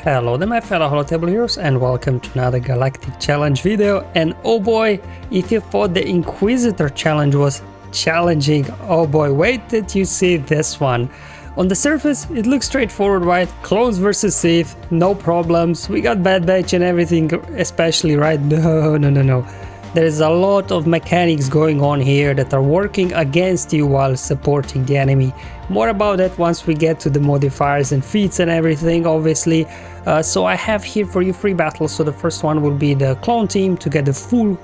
Hello there my fellow Holotable heroes and welcome to another Galactic challenge video. And oh boy, if you thought the Inquisitor challenge was challenging, oh boy, wait till you see this one. On the surface it looks straightforward, right? Clones versus Sith, no problems, we got Bad Batch and everything, especially, right? No. There is a lot of mechanics going on here that are working against you while supporting the enemy. More about that once we get to the modifiers and feats and everything, obviously. So I have here for you 3 battles. So the first one will be the clone team to get the full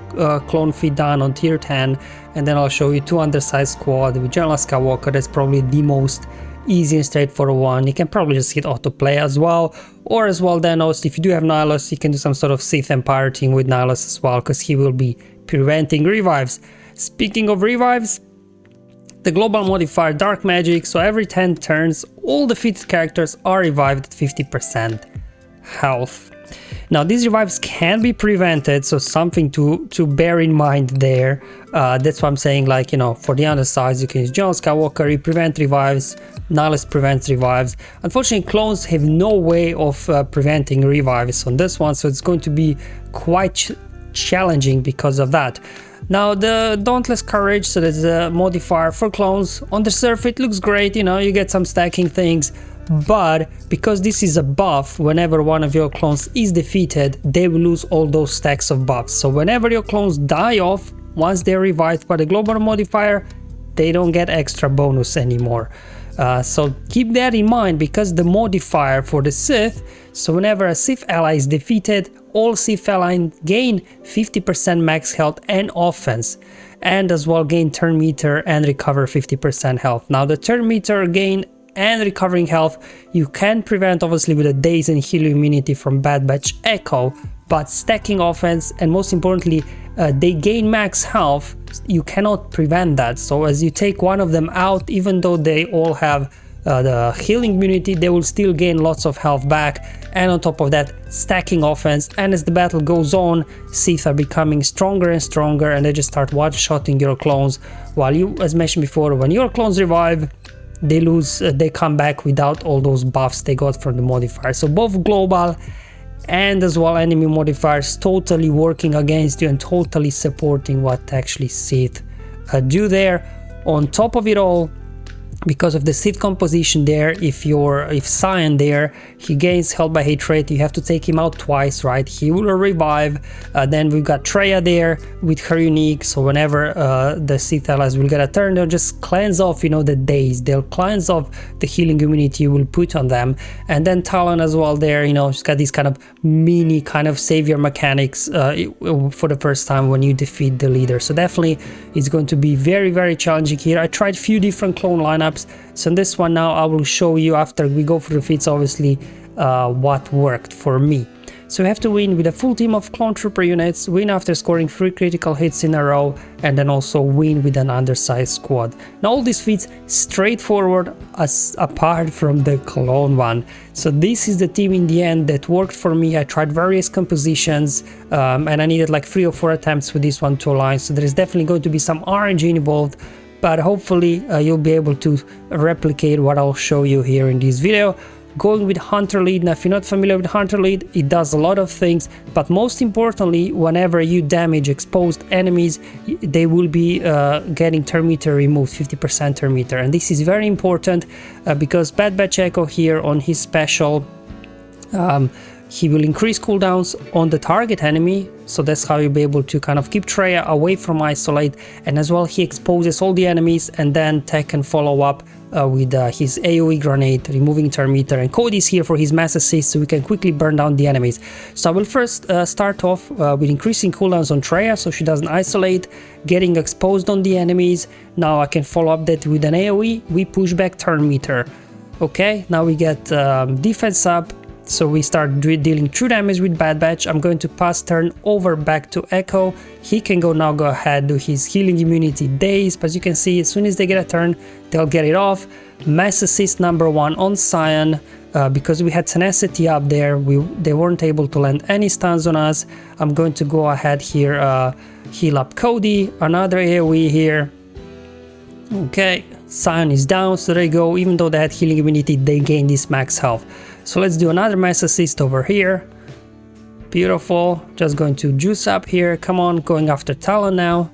clone feat done on tier 10. And then I'll show you 2 Undersize squad with General SWGOH. That's probably the most easy and straightforward one. You can probably just hit autoplay as well, or as well then also if you do have Nihilus, you can do some sort of Sith Empire team with Nihilus as well, because he will be preventing revives. Speaking of revives, the global modifier Dark Magic, so every 10 turns all defeated characters are revived at 50% health. Now these revives can be prevented, so something to bear in mind there. That's why I'm saying, like, you know, for the Undersize you can use General SWGOH, he prevent revives, Nihilus prevents revives. Unfortunately clones have no way of preventing revives on this one, so it's going to be quite challenging because of that. Now the Dauntless Courage, so there's a modifier for clones. On the surface it looks great, you know, you get some stacking things, but because this is a buff, whenever one of your clones is defeated, they will lose all those stacks of buffs. So whenever your clones die off, once they're revived by the global modifier, they don't get extra bonus anymore. So keep that in mind, because the modifier for the Sith, so whenever a Sith ally is defeated, all Sith allies gain 50% max health and offense, and as well gain turn meter and recover 50% health. Now the turn meter gain and recovering health you can prevent obviously with a daze and heal immunity from Bad Batch Echo, but stacking offense and most importantly they gain max health, you cannot prevent that. So as you take one of them out, even though they all have the healing immunity, they will still gain lots of health back, and on top of that stacking offense. And as the battle goes on, Sith are becoming stronger and stronger, and they just start one-shotting your clones, while you, as mentioned before, when your clones revive, they lose, they come back without all those buffs they got from the modifier. So both global and as well enemy modifiers totally working against you and totally supporting what actually Sith do there. On top of it all, because of the Sith composition there, if Cyan there, he gains health by hate rate, you have to take him out twice, right? He will revive. Then we've got Traya there with her unique, so whenever the Sith allies will get a turn, they'll just cleanse off, you know, the daze, they'll cleanse off the healing immunity you will put on them. And then Talon as well there, you know, she's got these kind of mini kind of savior mechanics for the first time when you defeat the leader. So definitely it's going to be very challenging here. I tried a few different clone lineups, so in this one now I will show you, after we go through the feats obviously, what worked for me. So you have to win with a full team of clone trooper units, win after scoring 3 critical hits in a row, and then also win with an undersized squad. Now all these feats straightforward apart from the clone one. So this is the team in the end that worked for me. I tried various compositions and I needed like 3 or 4 attempts with this one to align, so there is definitely going to be some RNG involved, but hopefully you'll be able to replicate what I'll show you here in this video. Going with Hunter Lead. Now if you're not familiar with Hunter Lead, it does a lot of things, but most importantly, whenever you damage exposed enemies, they will be getting turn meter removed, 50% turn meter, and this is very important because Bad Batch Echo here on his special, he will increase cooldowns on the target enemy, so that's how you'll be able to kind of keep Traya away from isolate, and as well he exposes all the enemies, and then Tech can follow up with his AoE grenade, removing turn meter, and Cody is here for his mass assist, so we can quickly burn down the enemies. So I will first start off with increasing cooldowns on Traya, so she doesn't isolate, getting exposed on the enemies. Now I can follow up that with an AoE, we push back turn meter. Okay, now we get defense up, so we start dealing true damage with Bad Batch. I'm going to pass turn over back to Echo. He can go ahead, do his healing immunity daze, but as you can see, as soon as they get a turn, they'll get it off. Mass assist number 1 on Cyan, because we had tenacity up there, they weren't able to land any stuns on us. I'm going to go ahead here, heal up Cody, another AoE here. Okay, Cyan is down, so there you go. Even though they had healing immunity, they gained this max health. So let's do another mass assist over here. Beautiful. Just going to juice up here. Come on, going after Talon now.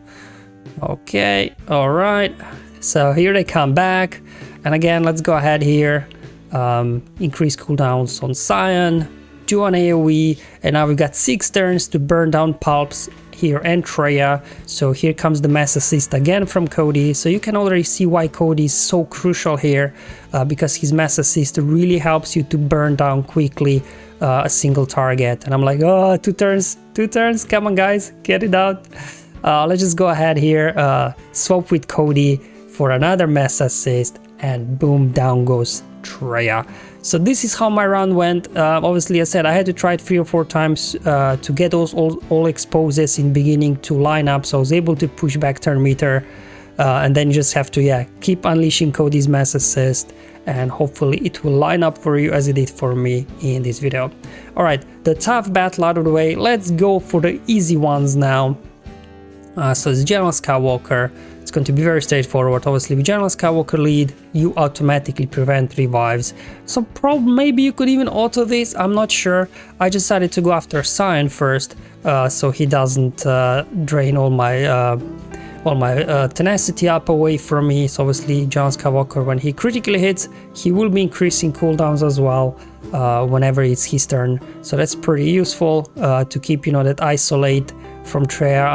Okay, all right. So here they come back. And again, let's go ahead here. Increase cooldowns on Cyan, do an AoE, and now we've got 6 turns to burn down Palps here and Traya. So here comes the mass assist again from Cody. So you can already see why Cody is so crucial here, because his mass assist really helps you to burn down quickly a single target. And I'm like, oh, 2 turns, come on guys, get it out. Let's just go ahead here, swap with Cody for another mass assist, and boom, down goes Traya. So this is how my round went. Obviously, I said I had to try it 3 or 4 times to get those all exposes in beginning to line up, so I was able to push back turn meter, and then you just have to keep unleashing Cody's mass assist, and hopefully it will line up for you as it did for me in this video. All right, the tough battle out of the way. Let's go for the easy ones now. So it's General Skywalker. It's going to be very straightforward. Obviously, with General Skywalker lead, you automatically prevent revives. So maybe you could even auto this, I'm not sure. I decided to go after Cyan first, so he doesn't drain all my tenacity up away from me. So obviously, General Skywalker, when he critically hits, he will be increasing cooldowns as well whenever it's his turn. So that's pretty useful to keep, that isolate from Traya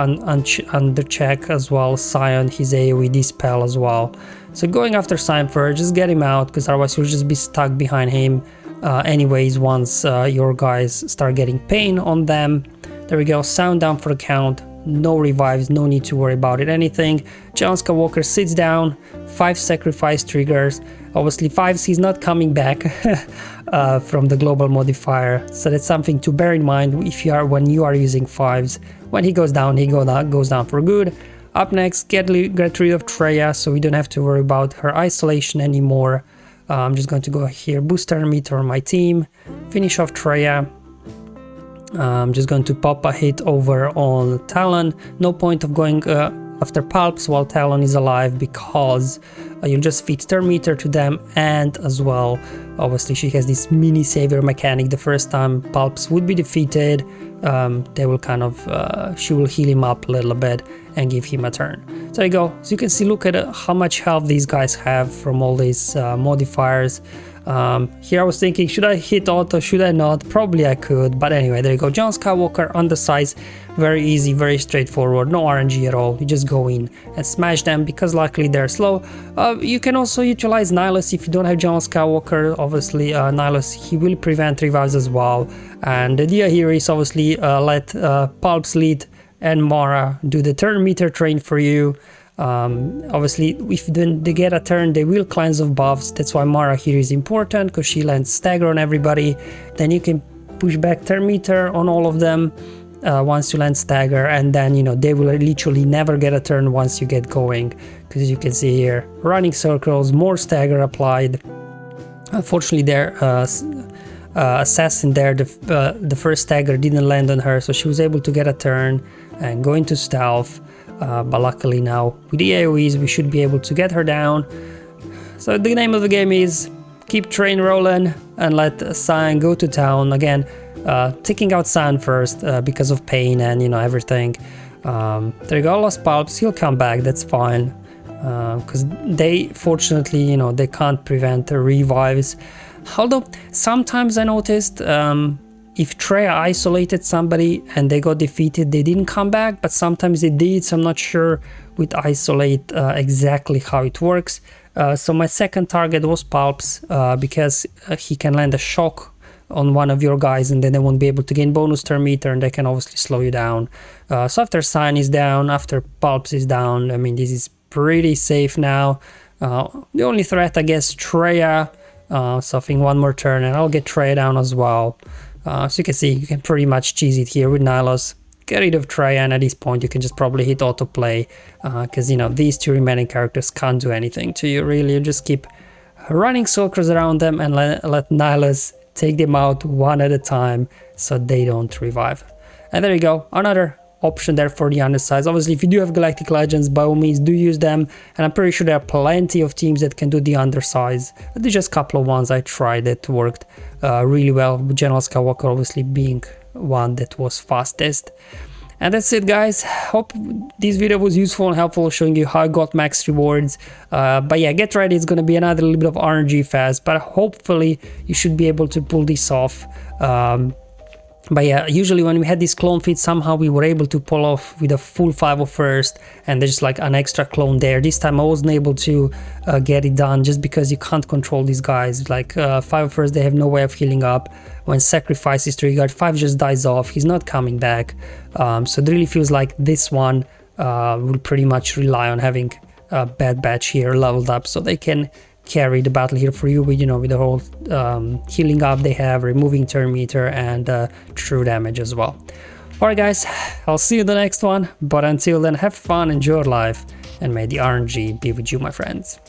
under check as well. Cyan, his AoE dispel as well. So going after Cyan first, just get him out, because otherwise you'll just be stuck behind him anyways once your guys start getting pain on them. There we go, sound down for the count. No revives, no need to worry about it, anything. General Skywalker sits down, 5 sacrifice triggers. Obviously 5s, he's not coming back from the global modifier, so that's something to bear in mind when you are using 5s. When he goes down, he goes down for good. Up next, get rid of Traya, so we don't have to worry about her isolation anymore. I'm just going to go here, boost turn meter on my team, finish off Traya. I'm just going to pop a hit over on Talon. No point of going after Palps while Talon is alive, because you'll just feed turn meter to them, and as well, obviously she has this mini savior mechanic. The first time Palps would be defeated, they will kind of, she will heal him up a little bit and give him a turn. So there you go. So you can see, look at how much health these guys have from all these modifiers. Here I was thinking, should I hit auto, should I not? Probably I could, but anyway, there you go. General Skywalker, Undersize, very easy, very straightforward, no RNG at all. You just go in and smash them, because luckily they're slow. You can also utilize Nihilus if you don't have General Skywalker. Obviously, Nihilus, he will prevent revives as well. And the idea here is obviously let Palps lead and Mara do the turn meter train for you. Obviously, if they get a turn, they will cleanse of buffs. That's why Mara here is important, because she lands stagger on everybody. Then you can push back turn meter on all of them once you land stagger, and then they will literally never get a turn once you get going, because you can see here, running circles, more stagger applied. Unfortunately, their assassin there, the first stagger didn't land on her, so she was able to get a turn and go into stealth. But luckily now with the AoEs we should be able to get her down. So the name of the game is keep train rolling and let Cyan go to town. Again, taking out Cyan first because of pain and everything. There you go, lost Palps, he'll come back, that's fine. Because they fortunately they can't prevent the revives. Although sometimes I noticed if Traya isolated somebody and they got defeated, they didn't come back, but sometimes they did, so I'm not sure with isolate exactly how it works. So my second target was Palps, because he can land a shock on one of your guys and then they won't be able to gain bonus turn meter, and they can obviously slow you down. So after Cyan is down, after Palps is down, I mean, this is pretty safe now. The only threat, I guess, Traya. So I think one more turn and I'll get Traya down as well. So you can see, you can pretty much cheese it here with Nihilus. Get rid of Traya, and at this point you can just probably hit autoplay, because these 2 remaining characters can't do anything to you really. You just keep running circles around them and let Nihilus take them out one at a time so they don't revive. And there you go, another option there for the Undersize. Obviously, if you do have Galactic Legends, by all means do use them, and I'm pretty sure there are plenty of teams that can do the Undersize. There's just a couple of ones I tried that worked really well, General Skywalker obviously being one that was fastest. And that's it, guys. Hope this video was useful and helpful, showing you how I got max rewards. But yeah, get ready, it's gonna be another little bit of RNG fast, but hopefully you should be able to pull this off. But yeah, usually when we had this clone feed, somehow we were able to pull off with a full 501st, and there's like an extra clone there. This time I wasn't able to get it done, just because you can't control these guys. Like 501st, they have no way of healing up. When sacrifice is triggered, 5 just dies off, he's not coming back. So it really feels like this one will pretty much rely on having a Bad Batch here leveled up, so they can carry the battle here for you with, you know, with the whole healing up they have, removing turn meter, and true damage as well. Alright guys, I'll see you in the next one, but until then, have fun, enjoy your life, and may the RNG be with you, my friends.